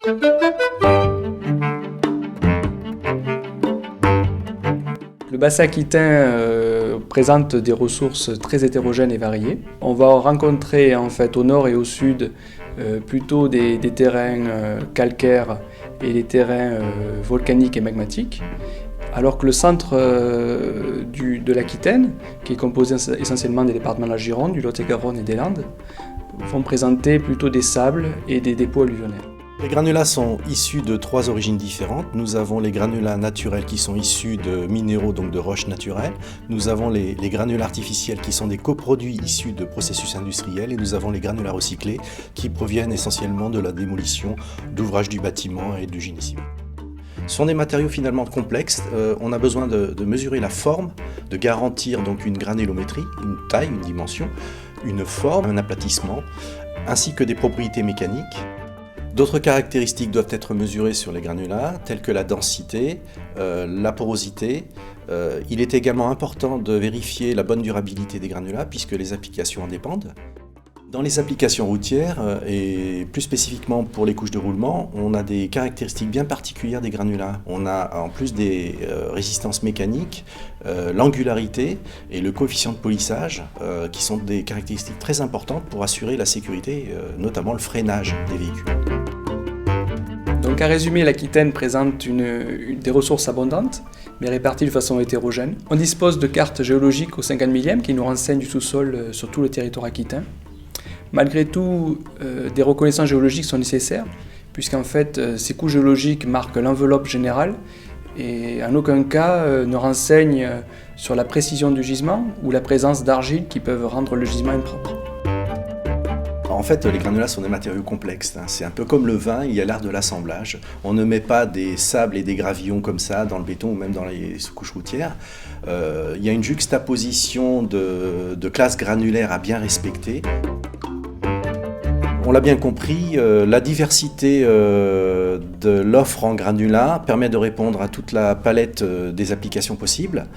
Le bassin aquitain présente des ressources très hétérogènes et variées. On va rencontrer en fait au nord et au sud plutôt des terrains calcaires et des terrains volcaniques et magmatiques, alors que le centre de l'Aquitaine, qui est composé essentiellement des départements de la Gironde, du Lot-et-Garonne et des Landes, vont présenter plutôt des sables et des dépôts alluvionnaires. Les granulats sont issus de 3 origines différentes. Nous avons les granulats naturels qui sont issus de minéraux, donc de roches naturelles. Nous avons les granulats artificiels qui sont des coproduits issus de processus industriels. Et nous avons les granulats recyclés qui proviennent essentiellement de la démolition d'ouvrages du bâtiment et du génie civil. Ce sont des matériaux finalement complexes. On a besoin de mesurer la forme, de garantir donc une granulométrie, une taille, une dimension, une forme, un aplatissement, ainsi que des propriétés mécaniques. D'autres caractéristiques doivent être mesurées sur les granulats, telles que la densité, la porosité. Il est également important de vérifier la bonne durabilité des granulats, puisque les applications en dépendent. Dans les applications routières, et plus spécifiquement pour les couches de roulement, on a des caractéristiques bien particulières des granulats. On a en plus des résistances mécaniques, l'angularité et le coefficient de polissage, qui sont des caractéristiques très importantes pour assurer la sécurité, notamment le freinage des véhicules. Donc à résumer, l'Aquitaine présente des ressources abondantes, mais réparties de façon hétérogène. On dispose de cartes géologiques au 50 millième qui nous renseignent du sous-sol sur tout le territoire aquitain. Malgré tout, des reconnaissances géologiques sont nécessaires, puisqu'en fait, ces couches géologiques marquent l'enveloppe générale et en aucun cas ne renseignent sur la précision du gisement ou la présence d'argiles qui peuvent rendre le gisement impropre. En fait, les granulats sont des matériaux complexes. C'est un peu comme le vin, il y a l'art de l'assemblage. On ne met pas des sables et des gravillons comme ça dans le béton ou même dans les sous-couches routières. Il y a une juxtaposition de classes granulaires à bien respecter. On l'a bien compris, la diversité de l'offre en granulats permet de répondre à toute la palette des applications possibles,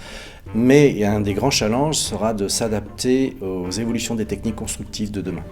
mais un des grands challenges sera de s'adapter aux évolutions des techniques constructives de demain.